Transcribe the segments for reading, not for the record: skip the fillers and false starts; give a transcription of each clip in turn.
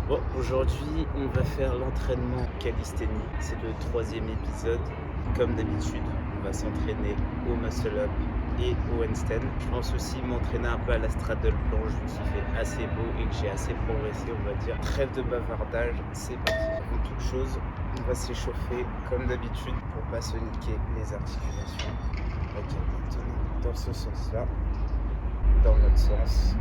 Bon, aujourd'hui, on va faire l'entraînement calisthénie. C'est le troisième épisode. Comme d'habitude, on va s'entraîner au muscle-up et au handstand. Je pense aussi m'entraîner un peu à la straddle planche, vu qu'il fait assez beau et que j'ai assez progressé, on va dire. Trêve de bavardage, c'est parti. Avant toute chose, on va s'échauffer comme d'habitude pour pas se niquer les articulations. Ok, maintenant, dans ce sens-là, dans l'autre sens.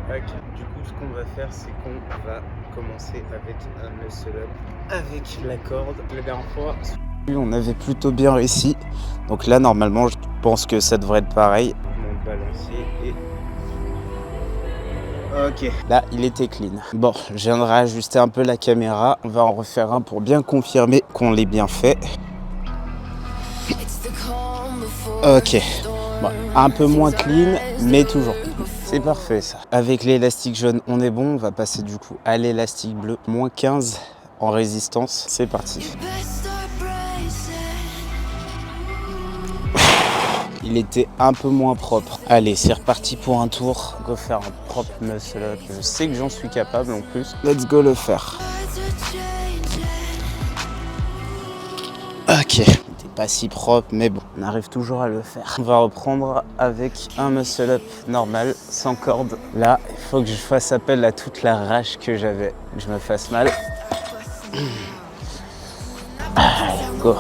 Ok, du coup ce qu'on va faire c'est qu'on va commencer avec un muscle-up avec la corde. La dernière fois on avait plutôt bien réussi, donc là normalement je pense que ça devrait être pareil. Mon balancier et... Ok, là il était clean. Bon, je viendrai ajuster un peu la caméra, on va en refaire un pour bien confirmer qu'on l'ait bien fait. Ok, bon, un peu moins clean mais toujours clean. C'est parfait ça. Avec l'élastique jaune, on est bon. On va passer du coup à l'élastique bleu. Moins 15 en résistance. C'est parti. Il était un peu moins propre. Allez, c'est reparti pour un tour. Go faire un propre muscle up. Je sais que j'en suis capable en plus. Let's go le faire. Ok. Pas si propre, mais bon, on arrive toujours à le faire. On va reprendre avec un muscle-up normal, sans corde. Là, il faut que je fasse appel à toute la rage que j'avais, que je me fasse mal. Allez, go.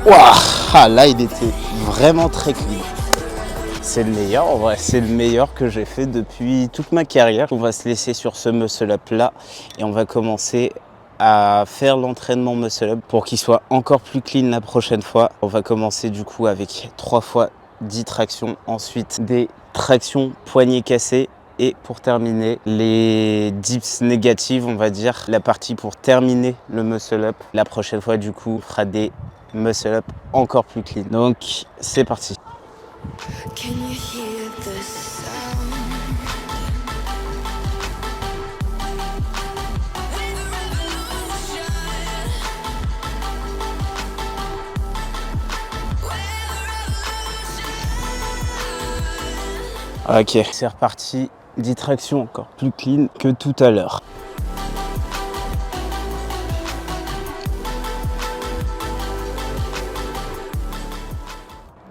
Waouh, ah, là, il était vraiment très clean. C'est le meilleur, en vrai, c'est le meilleur que j'ai fait depuis toute ma carrière. On va se laisser sur ce muscle-up là et on va commencer à faire l'entraînement muscle-up pour qu'il soit encore plus clean la prochaine fois. On va commencer du coup avec 3 fois 10 tractions, ensuite des tractions poignets cassés et pour terminer les dips négatives, on va dire, la partie pour terminer le muscle-up. La prochaine fois du coup, on fera des muscle-up encore plus clean. Donc c'est parti. Can you hear the sound? Ok, c'est reparti. 10 tractions encore plus clean que tout à l'heure.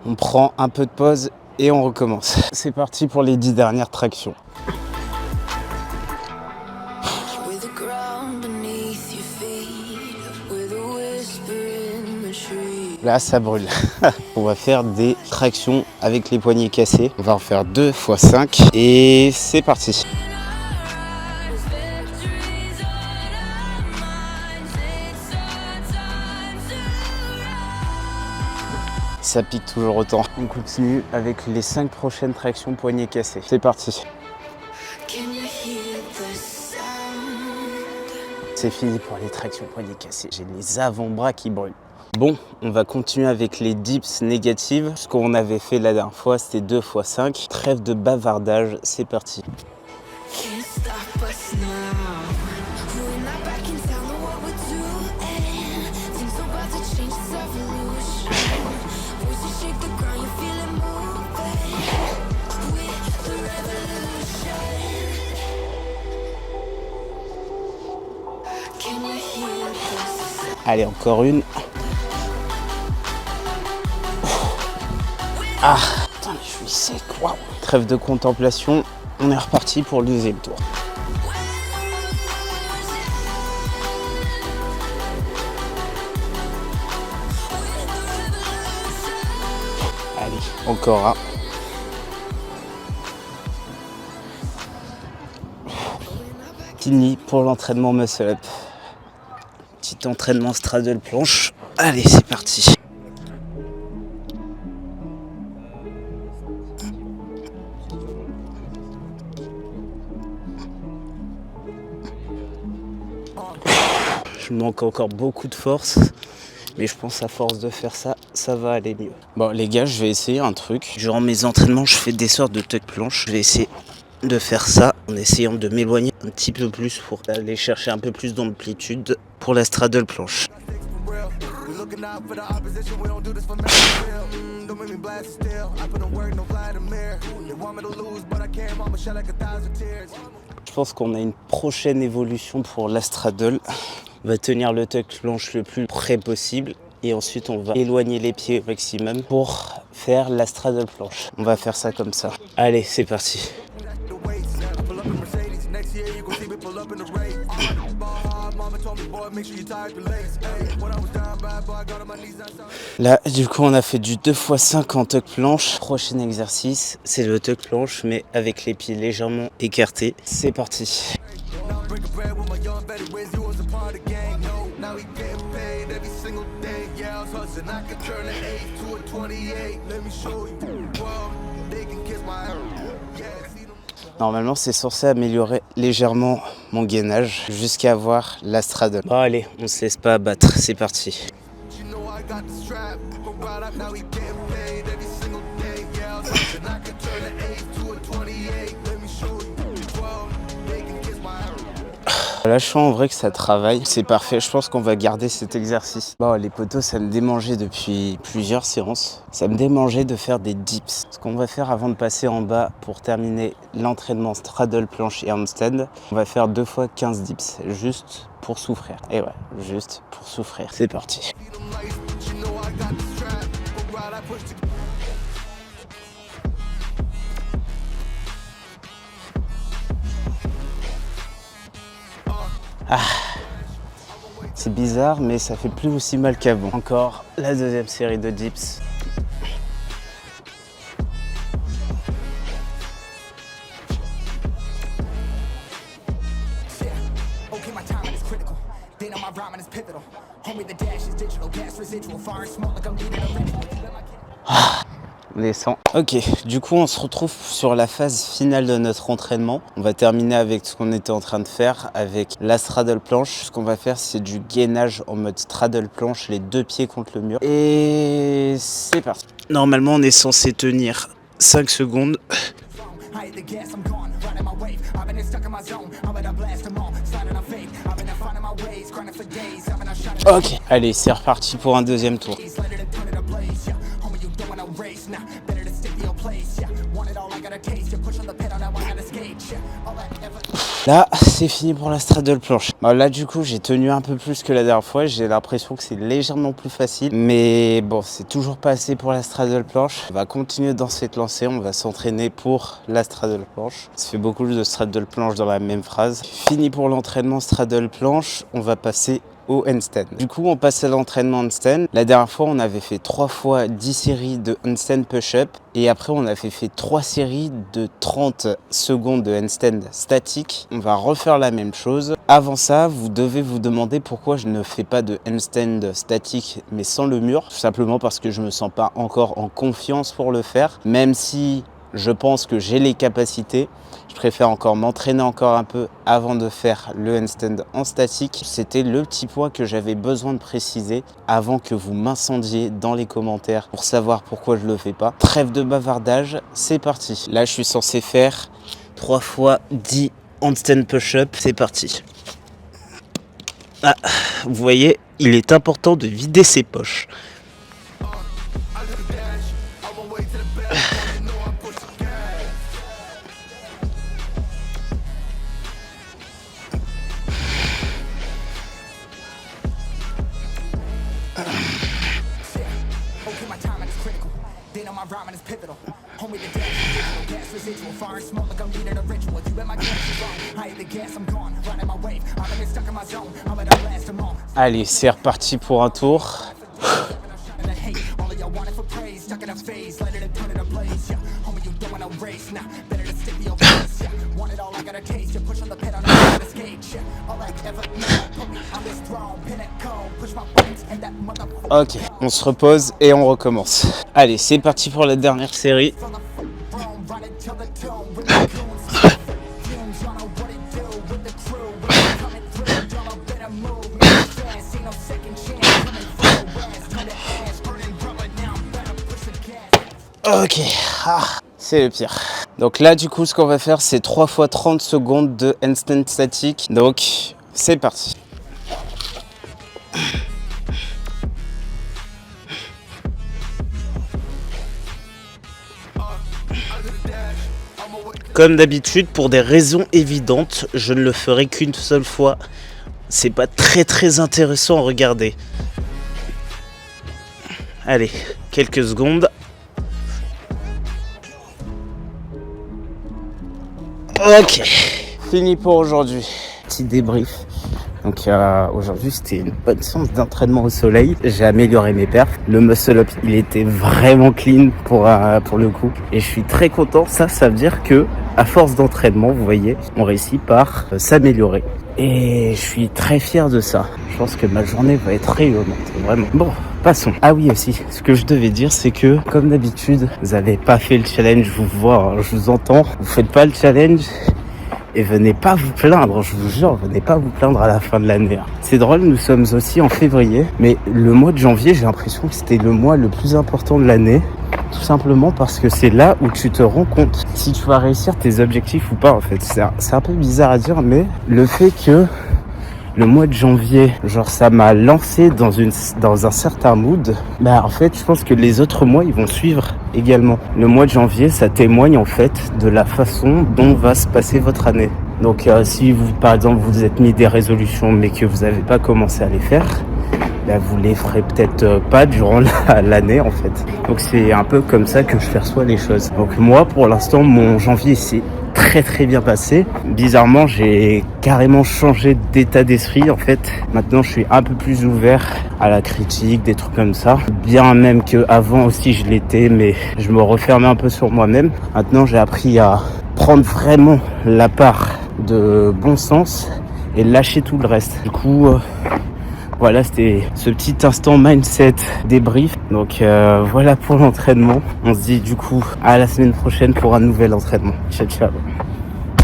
On prend un peu de pause et on recommence. C'est parti pour les 10 dernières tractions. Là, ça brûle. On va faire des tractions avec les poignets cassés. On va en faire 2 x 5 et c'est parti. Ça pique toujours autant. On continue avec les 5 prochaines tractions poignets cassés. C'est parti. C'est fini pour les tractions poignets cassés. J'ai les avant-bras qui brûlent. Bon, on va continuer avec les dips négatives. Ce qu'on avait fait la dernière fois, c'était 2 x 5. Trêve de bavardage, c'est parti. Allez, encore une. Ah, putain, je suis sec, waouh. Trêve de contemplation, on est reparti pour le deuxième tour. Allez, encore un. Fini pour l'entraînement muscle-up. Petit entraînement straddle planche. Allez, c'est parti. Je manque encore beaucoup de force, mais je pense à force de faire ça, ça va aller mieux. Bon les gars, je vais essayer un truc. Durant mes entraînements, je fais des sortes de tuck planche. Je vais essayer de faire ça en essayant de m'éloigner un petit peu plus pour aller chercher un peu plus d'amplitude pour la straddle planche. looking out for the opposition, we don't do this for Mansfield. Don't make me blast it still. I put in work, no Vladimir. They want me to lose, but I can't. Mama shed like 1,000 tears. Je pense qu'on a une prochaine évolution pour la straddle. On va tenir le tuck planche le plus près possible. Et ensuite, on va éloigner les pieds au maximum pour faire la straddle planche. On va faire ça comme ça. Allez, c'est parti. Là, du coup, on a fait du 2x5 en tuck planche. Prochain exercice, c'est le tuck planche, mais avec les pieds légèrement écartés. C'est parti. Normalement, c'est censé améliorer légèrement mon gainage jusqu'à avoir la straddle. Bon, allez, on se laisse pas abattre, c'est parti. Là, je sens en vrai que ça travaille, c'est parfait. Je pense qu'on va garder cet exercice. Bon, les potos, ça me démangeait depuis plusieurs séances. Ça me démangeait de faire des dips. Ce qu'on va faire avant de passer en bas pour terminer l'entraînement straddle, planche et handstand, on va faire 2 fois 15 dips, juste pour souffrir. Et ouais, juste pour souffrir. C'est parti. Ah, c'est bizarre, mais ça fait plus aussi mal qu'avant. Encore la deuxième série de dips. On descend. Ok, du coup on se retrouve sur la phase finale de notre entraînement. On va terminer avec ce qu'on était en train de faire avec la straddle planche. Ce qu'on va faire, c'est du gainage en mode straddle planche, les deux pieds contre le mur. Et c'est parti. Normalement on est censé tenir 5 secondes. Ok, allez, c'est reparti pour un deuxième tour. Là, c'est fini pour la straddle planche. Bon, là, du coup, j'ai tenu un peu plus que la dernière fois. J'ai l'impression que c'est légèrement plus facile. Mais bon, c'est toujours pas assez pour la straddle planche. On va continuer dans cette lancée. On va s'entraîner pour la straddle planche. Ça fait beaucoup de straddle planche dans la même phrase. Fini pour l'entraînement straddle planche. On va passer au handstand. Du coup, on passe à l'entraînement handstand. La dernière fois, on avait fait 3 fois 10 séries de handstand push-up et après, on avait fait 3 séries de 30 secondes de handstand statique. On va refaire la même chose. Avant ça, vous devez vous demander pourquoi je ne fais pas de handstand statique mais sans le mur. Tout simplement parce que je me sens pas encore en confiance pour le faire, même si je pense que j'ai les capacités. Je préfère encore m'entraîner encore un peu avant de faire le handstand en statique. C'était le petit point que j'avais besoin de préciser avant que vous m'incendiez dans les commentaires pour savoir pourquoi je le fais pas. Trêve de bavardage, c'est parti. Là, je suis censé faire 3 fois 10 handstand push-up. C'est parti. Ah, vous voyez, il est important de vider ses poches. Allez, c'est reparti pour un tour. Ok, on se repose et on recommence. Allez, c'est parti pour la dernière série. Ok, c'est le pire. Donc là, du coup, ce qu'on va faire, c'est 3 fois 30 secondes de handstand statique. Donc, c'est parti. Comme d'habitude, pour des raisons évidentes, je ne le ferai qu'une seule fois. C'est pas très intéressant à regarder. Allez, quelques secondes. Ok, fini pour aujourd'hui. Petit débrief. Donc aujourd'hui c'était une bonne séance d'entraînement au soleil. J'ai amélioré mes perfs. Le muscle up il était vraiment clean pour le coup. Et je suis très content. Ça veut dire que à force d'entraînement, vous voyez, on réussit par s'améliorer. Et je suis très fier de ça. Je pense que ma journée va être rayonnante, vraiment. Bon, passons. Ah oui aussi, ce que je devais dire c'est que, comme d'habitude, vous avez pas fait le challenge, je vous vois, je vous entends. Vous faites pas le challenge. Et venez pas vous plaindre, je vous jure, venez pas vous plaindre à la fin de l'année. C'est drôle, nous sommes aussi en février, mais le mois de janvier, j'ai l'impression que c'était le mois le plus important de l'année. Tout simplement parce que c'est là où tu te rends compte si tu vas réussir tes objectifs ou pas en fait. C'est un peu bizarre à dire, mais le fait que le mois de janvier, genre ça m'a lancé dans un certain mood. Bah en fait, je pense que les autres mois, ils vont suivre également. Le mois de janvier, ça témoigne en fait de la façon dont va se passer votre année. Donc si vous, par exemple, vous êtes mis des résolutions mais que vous n'avez pas commencé à les faire, bah, vous les ferez peut-être pas durant l'année en fait. Donc c'est un peu comme ça que je perçois les choses. Donc moi, pour l'instant, mon janvier, c'est très bien passé. Bizarrement, j'ai carrément changé d'état d'esprit en fait. Maintenant, je suis un peu plus ouvert à la critique, des trucs comme ça. Bien même que avant aussi je l'étais, mais je me refermais un peu sur moi-même. Maintenant, j'ai appris à prendre vraiment la part de bon sens et lâcher tout le reste. Du coup, voilà, c'était ce petit instant mindset débrief. Donc voilà pour l'entraînement. On se dit du coup à la semaine prochaine pour un nouvel entraînement. Ciao.